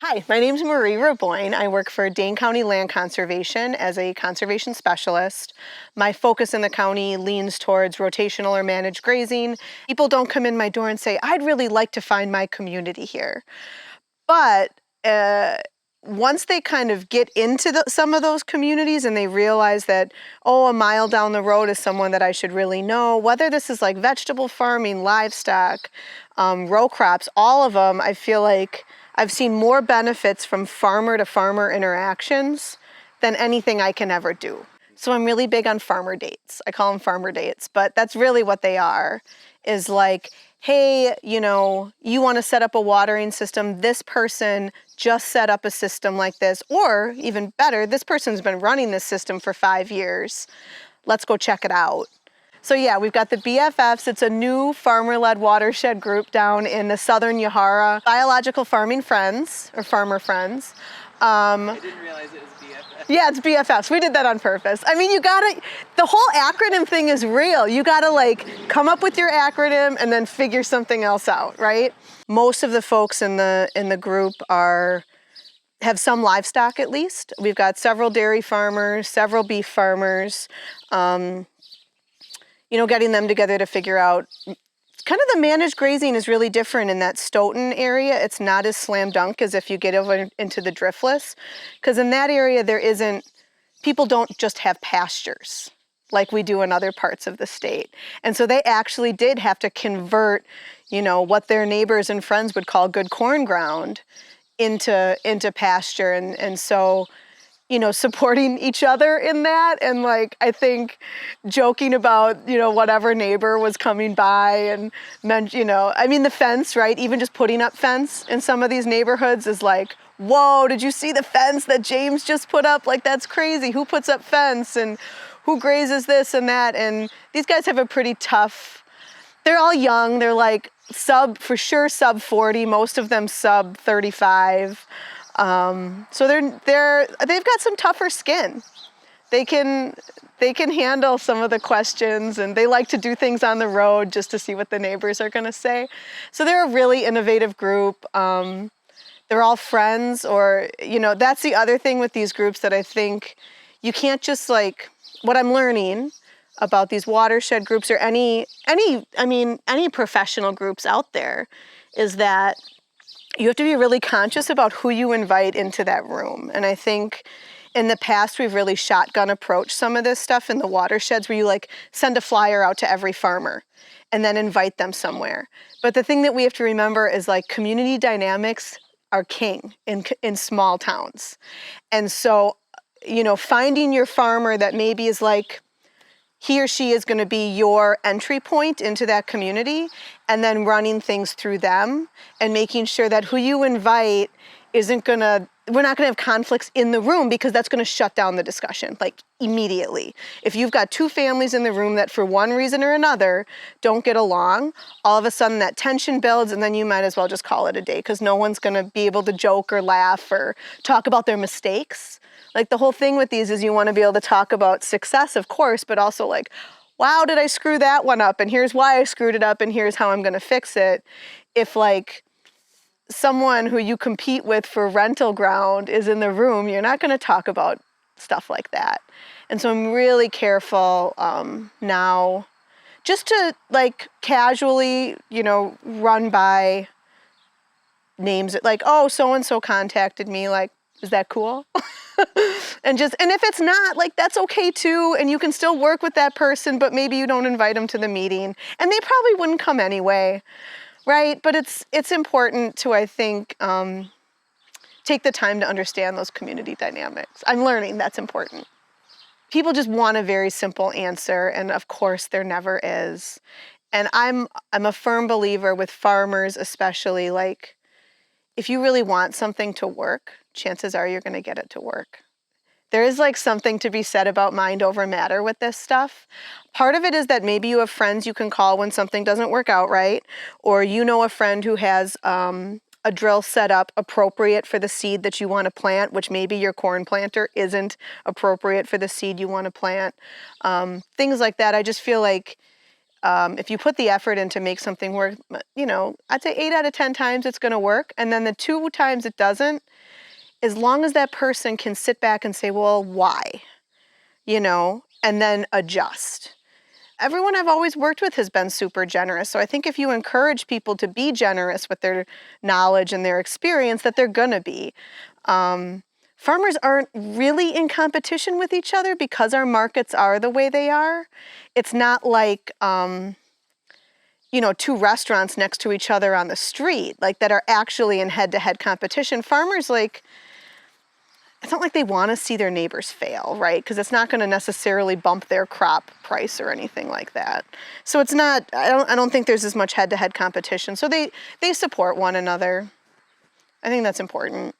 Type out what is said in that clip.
Hi, my name is Marie Raboin. I work for Dane County Land Conservation as a conservation specialist. My focus in the county leans towards rotational or managed grazing. People don't come in my door and say, I'd really like to find my community here. But once they kind of get into some of those communities and they realize that, oh, a mile down the road is someone that I should really know, whether this is like vegetable farming, livestock, row crops, all of them, I feel like I've seen more benefits from farmer-to-farmer interactions than anything I can ever do. So I'm really big on farmer dates. I call them farmer dates, but that's really what they are, is like, hey, you want to set up a watering system. This person just set up a system like this, or even better, this person's been running this system for 5 years. Let's go check it out. So yeah, we've got the BFFs. It's a new farmer-led watershed group down in the southern Yahara. Biological Farming Friends, or Farmer Friends. I didn't realize it was BFF. Yeah, it's BFFs. We did that on purpose. I mean, the whole acronym thing is real. You gotta like come up with your acronym and then figure something else out, right? Most of the folks in the group have some livestock at least. We've got several dairy farmers, several beef farmers. Getting them together to figure out kind of the managed grazing is really different in that Stoughton area. It's not as slam dunk as if you get over into the driftless, because in that area people don't just have pastures like we do in other parts of the state. And so they actually did have to convert, what their neighbors and friends would call good corn ground into pasture. And so supporting each other in that, and like, I think joking about, whatever neighbor was coming by and meant, the fence, right? Even just putting up fence in some of these neighborhoods is like, whoa, did you see the fence that James just put up? Like, that's crazy. Who puts up fence and who grazes this and that? And these guys have a pretty tough, they're all young. They're like for sure sub 40, most of them sub 35. So they've got some tougher skin. They can handle some of the questions, and they like to do things on the road just to see what the neighbors are going to say. So they're a really innovative group. They're all friends, or, that's the other thing with these groups that I think you can't just what I'm learning about these watershed groups, or any professional groups out there, is that you have to be really conscious about who you invite into that room. And I think in the past, we've really shotgun approached some of this stuff in the watersheds, where you send a flyer out to every farmer and then invite them somewhere. But the thing that we have to remember is community dynamics are king in small towns. And so, finding your farmer that maybe is he or she is going to be your entry point into that community, and then running things through them and making sure that who you invite we're not going to have conflicts in the room, because that's going to shut down the discussion immediately. If you've got two families in the room that for one reason or another don't get along, all of a sudden that tension builds, and then you might as well just call it a day, because no one's going to be able to joke or laugh or talk about their mistakes. The whole thing with these is you want to be able to talk about success, of course, but also wow, did I screw that one up? And here's why I screwed it up, and here's how I'm going to fix it. If someone who you compete with for rental ground is in the room, you're not going to talk about stuff like that. And so I'm really careful now just to casually, run by names oh, so-and-so contacted me, is that cool? and if it's not, that's okay too, and you can still work with that person, but maybe you don't invite them to the meeting, and they probably wouldn't come anyway, right? But it's important to, I think, take the time to understand those community dynamics. I'm learning that's important. People just want a very simple answer, and of course there never is. And I'm a firm believer with farmers, especially, if you really want something to work, chances are you're going to get it to work. There is something to be said about mind over matter with this stuff. Part of it is that maybe you have friends you can call when something doesn't work out right, or a friend who has a drill set up appropriate for the seed that you want to plant, which maybe your corn planter isn't appropriate for the seed you want to plant. Things like that. I just feel if you put the effort in to make something work, you know, I'd say 8 out of 10 times it's going to work. And then the 2 times it doesn't, as long as that person can sit back and say, well, why? You know, and then adjust. Everyone I've always worked with has been super generous. So I think if you encourage people to be generous with their knowledge and their experience, that they're going to be. Farmers aren't really in competition with each other because our markets are the way they are. It's not like, you know, 2 restaurants next to each other on the street, like that are actually in head-to-head competition. Farmers, like, it's not like they want to see their neighbors fail, right? Because it's not going to necessarily bump their crop price or anything like that. So it's not, I don't think there's as much head-to-head competition. So they support one another. I think that's important.